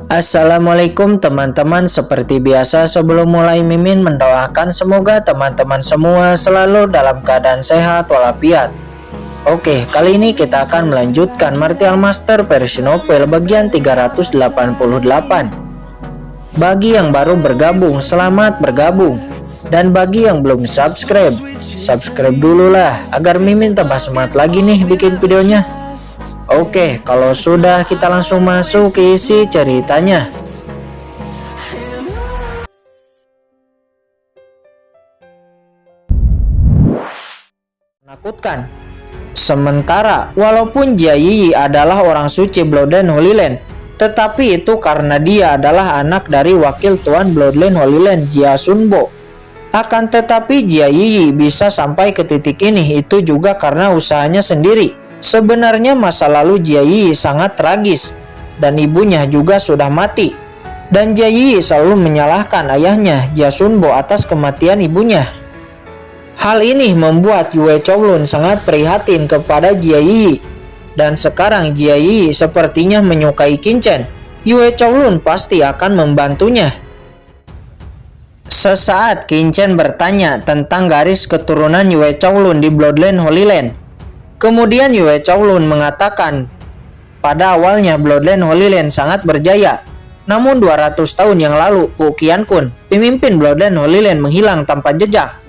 Assalamualaikum teman-teman, seperti biasa sebelum mulai Mimin mendoakan semoga teman-teman semua selalu dalam keadaan sehat walafiat. Oke, kali ini kita akan melanjutkan Martial Master versi novel bagian 388. Bagi yang baru bergabung, selamat bergabung. Dan bagi yang belum subscribe dulu lah agar Mimin tambah semangat lagi nih bikin videonya. Oke, kalau sudah kita langsung masuk ke isi ceritanya. Menakutkan. Sementara, walaupun Jia Yi adalah orang suci Bloodline Holy Land, tetapi itu karena dia adalah anak dari wakil tuan Bloodline Holy Land, Jia Sunbo. Akan tetapi Jia Yi bisa sampai ke titik ini itu juga karena usahanya sendiri. Sebenarnya masa lalu Jia Yi sangat tragis dan ibunya juga sudah mati. Dan Jia Yi selalu menyalahkan ayahnya Jia Sunbo atas kematian ibunya. Hal ini membuat Yue Chowlun sangat prihatin kepada Jia Yi. Dan sekarang Jia Yi sepertinya menyukai Qin Chen. Yue Chowlun pasti akan membantunya. Sesaat Qin Chen bertanya tentang garis keturunan Yue Chowlun di Bloodline Holy Land. Kemudian Yue Chowlun mengatakan, pada awalnya Bloodline Holy Land sangat berjaya. Namun 200 tahun yang lalu, Pu Qiankun, pemimpin Bloodline Holy Land menghilang tanpa jejak.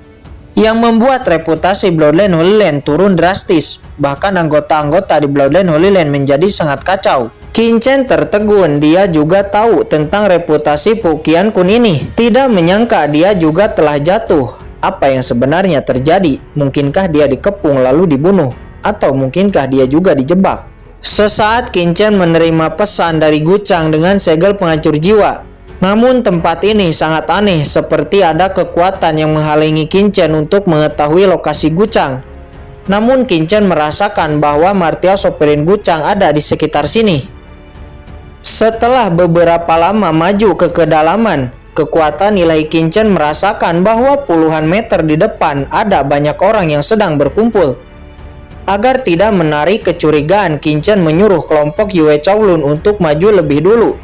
Yang membuat reputasi Bloodline Holy Land turun drastis. Bahkan anggota-anggota di Bloodline Holy Land menjadi sangat kacau. Qin Chen tertegun, dia juga tahu tentang reputasi Pu Qiankun ini. Tidak menyangka dia juga telah jatuh. Apa yang sebenarnya terjadi? Mungkinkah dia dikepung lalu dibunuh? Atau mungkinkah dia juga dijebak? Sesaat Qin Chen menerima pesan dari Gu Chang dengan segel penghancur jiwa. Namun tempat ini sangat aneh, seperti ada kekuatan yang menghalangi Qin Chen untuk mengetahui lokasi Gu Chang. Namun Qin Chen merasakan bahwa Martial Sovereign Gu Chang ada di sekitar sini. Setelah beberapa lama maju ke kedalaman, kekuatan ilahi Qin Chen merasakan bahwa puluhan meter di depan ada banyak orang yang sedang berkumpul. Agar tidak menarik kecurigaan, Qin Chen menyuruh kelompok Yue Chowlun untuk maju lebih dulu.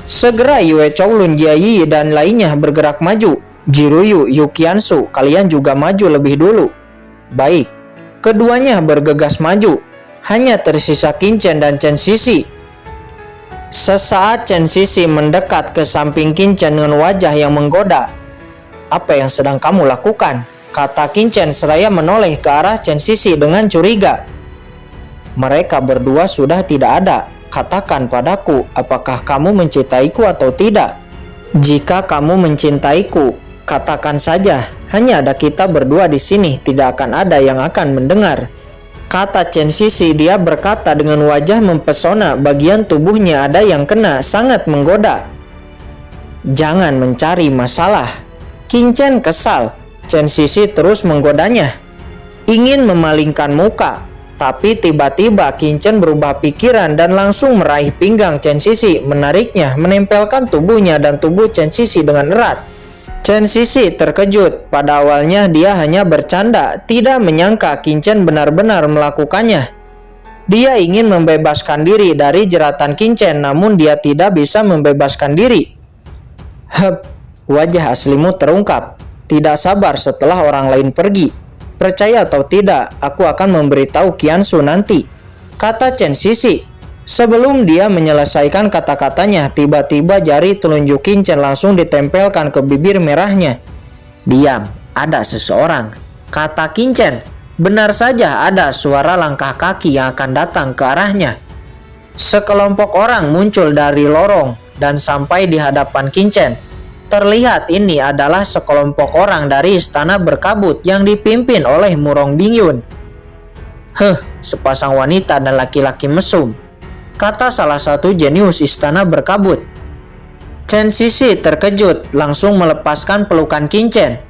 Segera Yue Chowlun, Jia Yi, dan lainnya bergerak maju. Jiruyu, Yu Qiansu, kalian juga maju lebih dulu. Baik. Keduanya bergegas maju. Hanya tersisa Qin Chen dan Chen Sisi. Sesaat Chen Sisi mendekat ke samping Qin Chen dengan wajah yang menggoda. Apa yang sedang kamu lakukan? Kata Qin Chen seraya menoleh ke arah Chen Sisi dengan curiga. Mereka berdua sudah tidak ada. Katakan padaku, apakah kamu mencintaiku atau tidak? Jika kamu mencintaiku, katakan saja. Hanya ada kita berdua di sini, tidak akan ada yang akan mendengar. Kata Chen Sisi, dia berkata dengan wajah mempesona. Bagian tubuhnya ada yang kena, sangat menggoda. Jangan mencari masalah. Qin Chen kesal. Chen Sisi terus menggodanya, ingin memalingkan muka, tapi tiba-tiba Qin Chen berubah pikiran dan langsung meraih pinggang Chen Sisi, menariknya, menempelkan tubuhnya dan tubuh Chen Sisi dengan erat. Chen Sisi terkejut, pada awalnya dia hanya bercanda, tidak menyangka Qin Chen benar-benar melakukannya. Dia ingin membebaskan diri dari jeratan Qin Chen, namun dia tidak bisa membebaskan diri. Wajah aslimu terungkap. Tidak sabar setelah orang lain pergi. Percaya atau tidak, aku akan memberitahu Qiansu nanti, kata Chen Sisi. Sebelum dia menyelesaikan kata-katanya, tiba-tiba jari telunjuk Qin Chen langsung ditempelkan ke bibir merahnya. Diam, ada seseorang, kata Qin Chen. Benar saja ada suara langkah kaki yang akan datang ke arahnya. Sekelompok orang muncul dari lorong dan sampai di hadapan Qin Chen. Terlihat ini adalah sekelompok orang dari istana berkabut yang dipimpin oleh Murong Bingyun. Sepasang wanita dan laki-laki mesum, kata salah satu jenius istana berkabut. Chen Sisi terkejut, langsung melepaskan pelukan Qin Chen.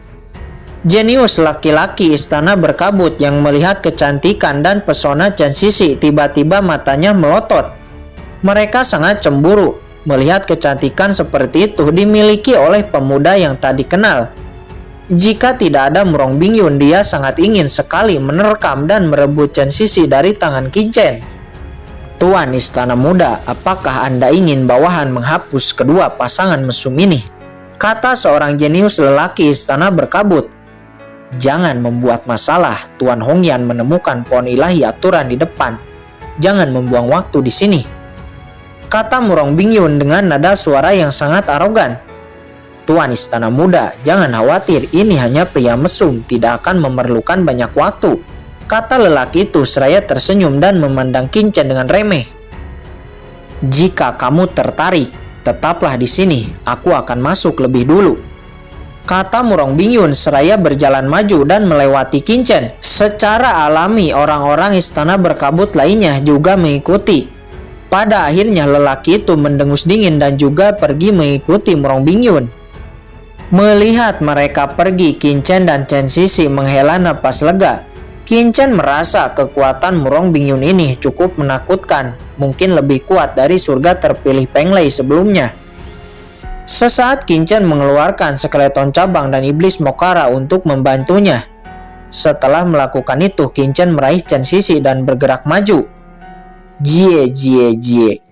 Jenius laki-laki istana berkabut yang melihat kecantikan dan pesona Chen Sisi, tiba-tiba matanya melotot. Mereka sangat cemburu. Melihat kecantikan seperti itu dimiliki oleh pemuda yang tadi kenal. Jika tidak ada Murong Bingyun, dia sangat ingin sekali menerkam dan merebut Chen Sisi dari tangan Qin Chen. Tuan Istana Muda, apakah Anda ingin bawahan menghapus kedua pasangan mesum ini? Kata seorang jenius lelaki istana berkabut. Jangan membuat masalah, Tuan Hongyan menemukan pohon ilahi aturan di depan. Jangan membuang waktu di sini. Kata Murong Bingyun dengan nada suara yang sangat arogan. Tuan Istana Muda, jangan khawatir, ini hanya pria mesum, tidak akan memerlukan banyak waktu. Kata lelaki itu seraya tersenyum dan memandang Qin Chen dengan remeh. Jika kamu tertarik, tetaplah di sini, aku akan masuk lebih dulu. Kata Murong Bingyun seraya berjalan maju dan melewati Qin Chen. Secara alami orang-orang istana berkabut lainnya juga mengikuti. Pada akhirnya lelaki itu mendengus dingin dan juga pergi mengikuti Murong Bingyun. Melihat mereka pergi, Qin Chen dan Chen Sisi menghela napas lega. Qin Chen merasa kekuatan Murong Bingyun ini cukup menakutkan, mungkin lebih kuat dari surga terpilih Peng Lei sebelumnya. Sesaat Qin Chen mengeluarkan skeleton cabang dan iblis Mokara untuk membantunya. Setelah melakukan itu, Qin Chen meraih Chen Sisi dan bergerak maju. Jie.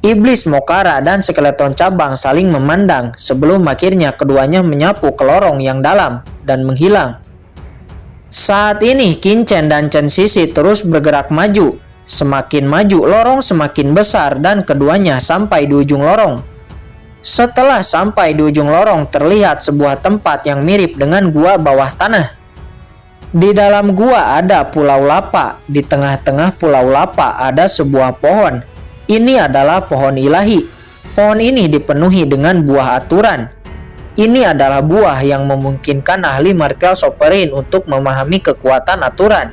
Iblis Mokara dan skeleton cabang saling memandang sebelum akhirnya keduanya menyapu ke lorong yang dalam dan menghilang. Saat ini Qin Chen dan Chen Sisi terus bergerak maju. Semakin maju, lorong semakin besar dan keduanya sampai di ujung lorong. Setelah sampai di ujung lorong, terlihat sebuah tempat yang mirip dengan gua bawah tanah. Di dalam gua ada pulau lapa. Di tengah-tengah pulau lapa ada sebuah pohon. Ini adalah pohon ilahi. Pohon ini dipenuhi dengan buah aturan. Ini adalah buah yang memungkinkan ahli martial sovereign untuk memahami kekuatan aturan.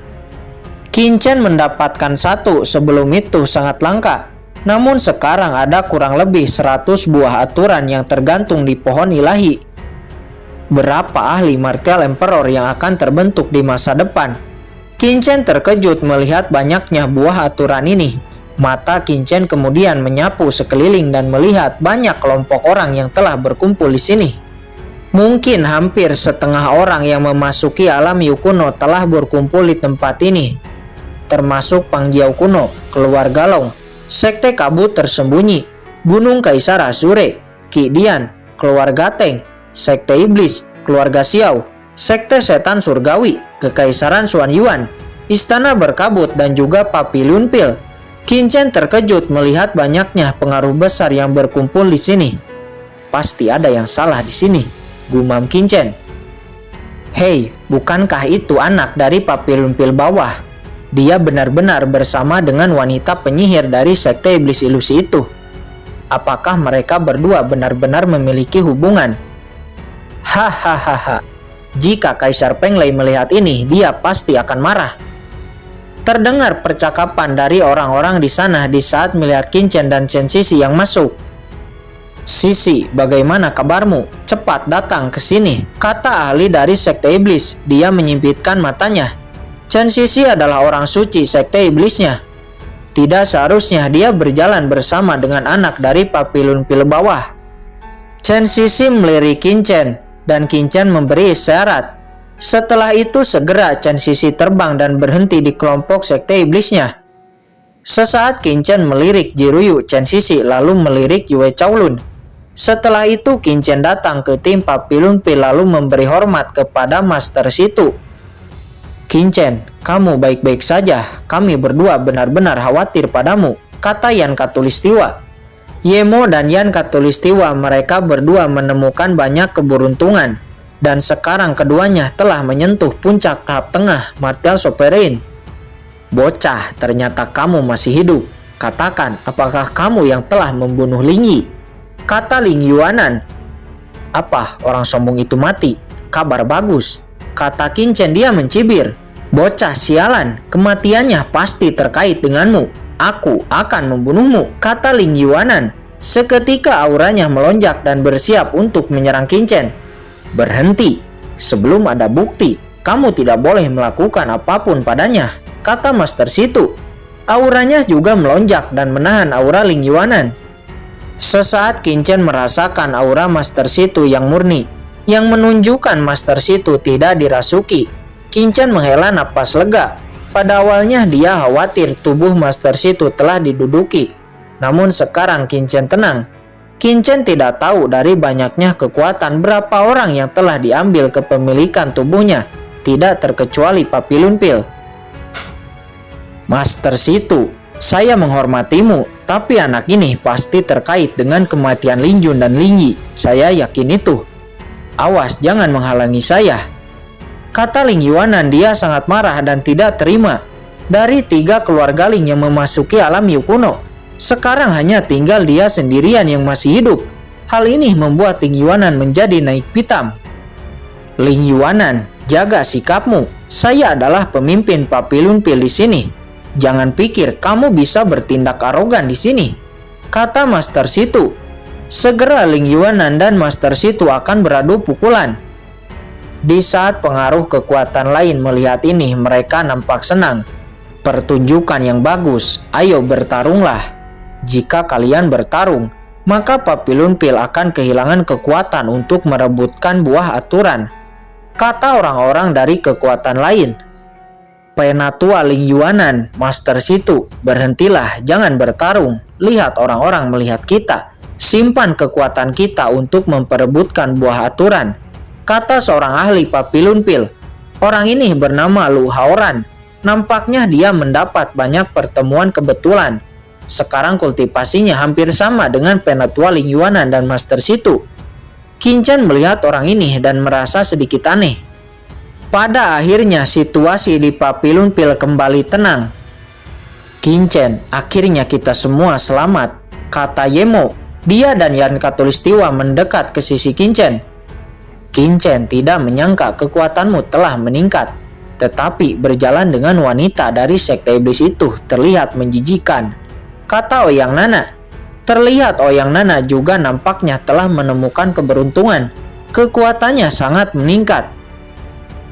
Qin Chen mendapatkan satu, sebelum itu sangat langka. Namun sekarang ada kurang lebih 100 buah aturan yang tergantung di pohon ilahi. Berapa ahli martial emperor yang akan terbentuk di masa depan? Qin Chen terkejut melihat banyaknya buah aturan ini. Mata Qin Chen kemudian menyapu sekeliling dan melihat banyak kelompok orang yang telah berkumpul di sini. Mungkin hampir setengah orang yang memasuki alam Yu kuno telah berkumpul di tempat ini, termasuk Pangjiao kuno, keluarga Long, Sekte Kabut Tersembunyi, Gunung Kaisar Asure, Qi Dian, keluarga Teng, Sekte Iblis, keluarga Xiao, Sekte Setan Surgawi, Kekaisaran Xuan Yuan, Istana Berkabut, dan juga Papiliun Pil. Qin Chen terkejut melihat banyaknya pengaruh besar yang berkumpul di sini. Pasti ada yang salah di sini, gumam Qin Chen. Hei, bukankah itu anak dari Papiliun Pil bawah? Dia benar-benar bersama dengan wanita penyihir dari Sekte Iblis Ilusi itu. Apakah mereka berdua benar-benar memiliki hubungan? Hahaha. Jika Kaisar Peng Lei melihat ini, dia pasti akan marah. Terdengar percakapan dari orang-orang di sana di saat melihat Qin Chen dan Chen Sisi yang masuk. Sisi, bagaimana kabarmu? Cepat datang ke sini, kata ahli dari Sekte Iblis. Dia menyipitkan matanya. Chen Sisi adalah orang suci Sekte Iblisnya. Tidak seharusnya dia berjalan bersama dengan anak dari Papiliun Pil bawah. Chen Sisi melirik Qin Chen, dan Qin Chen memberi isyarat. Setelah itu segera Chen Sisi terbang dan berhenti di kelompok Sekte Iblisnya. Sesaat Qin Chen melirik Jiruyu Chen Sisi lalu melirik Yue Chaolun. Setelah itu Qin Chen datang ke tim Papiliun Pil lalu memberi hormat kepada Master Situ. Qin Chen, kamu baik-baik saja. Kami berdua benar-benar khawatir padamu, kata Yan Khatulistiwa. Yemo dan Yan Khatulistiwa, mereka berdua menemukan banyak keberuntungan. Dan sekarang keduanya telah menyentuh puncak tahap tengah martial sovereign. Bocah, ternyata kamu masih hidup. Katakan, apakah kamu yang telah membunuh Ling Yi? Kata Ling Yuanan. Apa, orang sombong itu mati? Kabar bagus, kata Qin Chen. Dia mencibir. Bocah sialan, kematiannya pasti terkait denganmu. Aku akan membunuhmu, kata Ling Yuanan. Seketika auranya melonjak dan bersiap untuk menyerang Qin Chen. Berhenti, sebelum ada bukti, kamu tidak boleh melakukan apapun padanya, kata Master Situ. Auranya juga melonjak dan menahan aura Ling Yuanan. Sesaat Qin Chen merasakan aura Master Situ yang murni, yang menunjukkan Master Situ tidak dirasuki. Qin Chen menghela napas lega. Pada awalnya dia khawatir tubuh Master Situ telah diduduki. Namun sekarang Qin-Chen tenang. Qin-Chen tidak tahu dari banyaknya kekuatan berapa orang yang telah diambil kepemilikan tubuhnya, tidak terkecuali Papillon Pill. Master Situ, saya menghormatimu, tapi anak ini pasti terkait dengan kematian Lin Jun dan Lin Yi. Saya yakin itu. Awas, jangan menghalangi saya. Kata Ling Yuanan. Dia sangat marah dan tidak terima. Dari 3 keluarga Ling yang memasuki alam Yu kuno, sekarang hanya tinggal dia sendirian yang masih hidup. Hal ini membuat Ling Yuanan menjadi naik pitam. Ling Yuanan, jaga sikapmu. Saya adalah pemimpin Papillon Pill di sini. Jangan pikir kamu bisa bertindak arogan di sini, kata Master Situ. Segera Ling Yuanan dan Master Situ akan beradu pukulan. Di saat pengaruh kekuatan lain melihat ini, mereka nampak senang. Pertunjukan yang bagus, ayo bertarunglah. Jika kalian bertarung, maka Papillon Pill akan kehilangan kekuatan untuk merebutkan buah aturan, kata orang-orang dari kekuatan lain. Penatua Ling Yuanan, Master Situ, berhentilah, jangan bertarung. Lihat orang-orang melihat kita. Simpan kekuatan kita untuk memperebutkan buah aturan, kata seorang ahli Papillon Pill. Orang ini bernama Lu Haoran. Nampaknya dia mendapat banyak pertemuan kebetulan. Sekarang kultivasinya hampir sama dengan Penatua Ling Yuanan dan Master Situ. Qin-Chen melihat orang ini dan merasa sedikit aneh. Pada akhirnya situasi di Papillon Pill kembali tenang. Qin-Chen, akhirnya kita semua selamat, kata Yemo. Dia dan Yan Khatulistiwa mendekat ke sisi Qin-Chen. Qin-Chen tidak menyangka kekuatanmu telah meningkat, tetapi berjalan dengan wanita dari sekte iblis itu terlihat menjijikan, kata Ouyang Nana. Terlihat Ouyang Nana juga nampaknya telah menemukan keberuntungan. Kekuatannya sangat meningkat.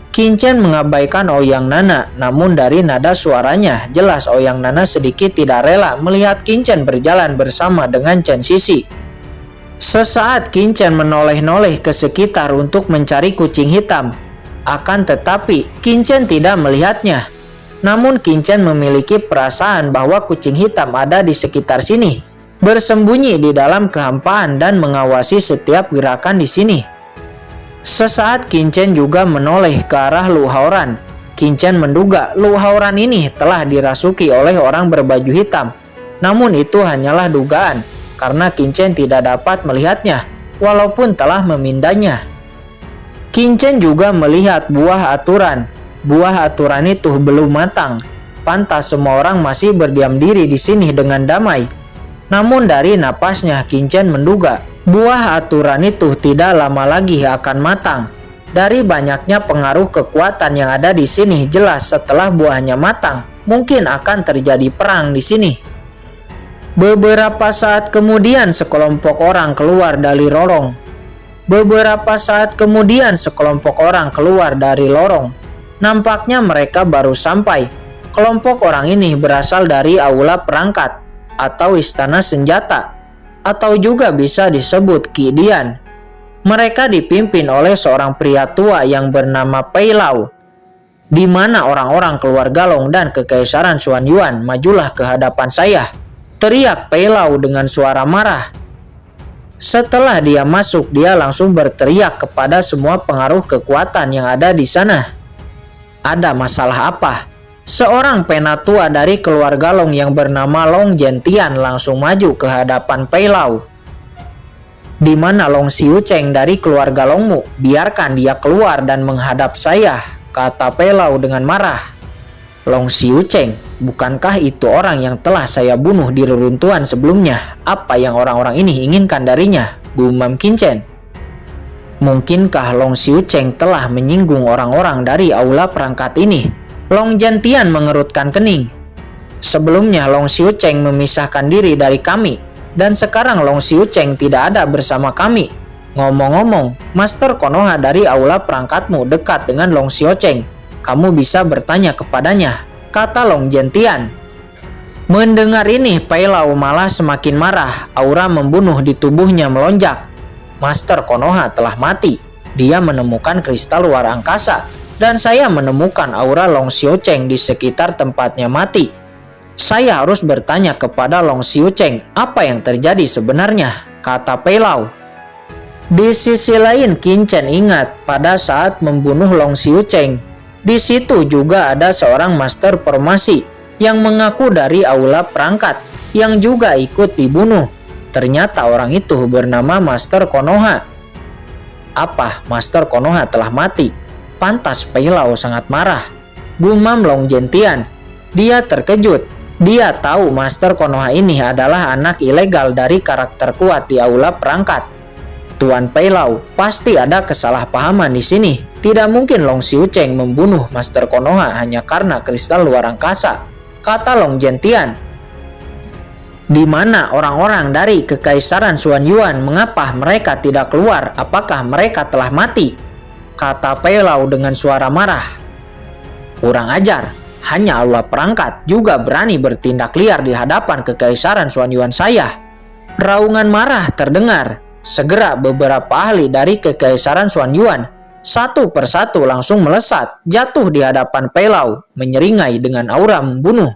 Qin-Chen mengabaikan Ouyang Nana, namun dari nada suaranya jelas Ouyang Nana sedikit tidak rela melihat Qin-Chen berjalan bersama dengan Chen Sisi. Sesaat Qin-Chen menoleh-noleh ke sekitar untuk mencari kucing hitam. Akan tetapi Qin-Chen tidak melihatnya. Namun Qin-Chen memiliki perasaan bahwa kucing hitam ada di sekitar sini, bersembunyi di dalam kehampaan dan mengawasi setiap gerakan di sini. Sesaat Qin-Chen juga menoleh ke arah Lu Haoran. Qin-Chen menduga Lu Haoran ini telah dirasuki oleh orang berbaju hitam. Namun itu hanyalah dugaan, karena Qin-Chen tidak dapat melihatnya, walaupun telah memindahnya. Qin-Chen juga melihat buah aturan. Buah aturan itu belum matang. Pantas semua orang masih berdiam diri di sini dengan damai. Namun dari napasnya Qin-Chen menduga buah aturan itu tidak lama lagi akan matang. Dari banyaknya pengaruh kekuatan yang ada di sini, jelas setelah buahnya matang, mungkin akan terjadi perang di sini. Beberapa saat kemudian sekelompok orang keluar dari lorong. Nampaknya mereka baru sampai. Kelompok orang ini berasal dari aula perangkat atau istana senjata, atau juga bisa disebut Kidian. Mereka dipimpin oleh seorang pria tua yang bernama Pei Lau. Di mana orang-orang keluarga Long dan kekaisaran Xuan Yuan, majulah ke hadapan saya, teriak Pei Lau dengan suara marah. Setelah dia masuk, dia langsung berteriak kepada semua pengaruh kekuatan yang ada di sana. Ada masalah apa? Seorang penatua dari keluarga Long yang bernama Long Zhentian langsung maju ke hadapan Pei Lau. Di mana Long Xiucheng dari keluarga Longmu? Biarkan dia keluar dan menghadap saya, kata Pei Lau dengan marah. Long Xiucheng, bukankah itu orang yang telah saya bunuh di reruntuhan sebelumnya? Apa yang orang-orang ini inginkan darinya? Gumam Qin-Chen. Mungkinkah Long Xiucheng telah menyinggung orang-orang dari aula perangkat ini? Long Zhentian mengerutkan kening. Sebelumnya Long Xiucheng memisahkan diri dari kami, dan sekarang Long Xiucheng tidak ada bersama kami. Ngomong-ngomong, Master Konoha dari aula perangkatmu dekat dengan Long Xiucheng. Kamu bisa bertanya kepadanya, kata Long Zhentian. Mendengar ini, Pei Lau malah semakin marah. Aura membunuh di tubuhnya melonjak. Master Konoha telah mati. Dia menemukan kristal luar angkasa. dan saya menemukan aura Long Xiucheng di sekitar tempatnya mati. Saya harus bertanya kepada Long Xiucheng apa yang terjadi sebenarnya, kata Pei Lao. Di sisi lain, Qin Chen ingat pada saat membunuh Long Xiucheng, di situ juga ada seorang master formasi yang mengaku dari aula perangkat yang juga ikut dibunuh. Ternyata orang itu bernama Master Konoha. Apa Master Konoha telah mati? Pantas Pei Lao sangat marah. Gumam Long Zhentian. Dia terkejut. Dia tahu Master Konoha ini adalah anak ilegal dari karakter kuat di aula perangkat. Tuan Pei Lao, pasti ada kesalahpahaman di sini. Tidak mungkin Long Xiucheng membunuh Master Konoha hanya karena kristal luar angkasa, kata Long Zhentian. Di mana orang-orang dari Kekaisaran Xuanyuan? Mengapa mereka tidak keluar? Apakah mereka telah mati? Kata Pei Lao dengan suara marah. Kurang ajar, hanya aula perangkat juga berani bertindak liar di hadapan Kekaisaran Xuanyuan saya. Raungan marah terdengar. Segera beberapa ahli dari Kekaisaran Xuanyuan satu persatu langsung melesat, jatuh di hadapan Pei Lao, menyeringai dengan aura membunuh.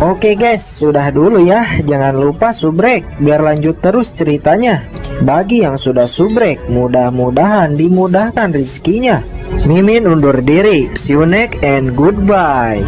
Oke guys, sudah dulu ya. Jangan lupa subrek biar lanjut terus ceritanya. Bagi yang sudah subrek, mudah-mudahan dimudahkan rezekinya. Mimin undur diri. See you next and goodbye.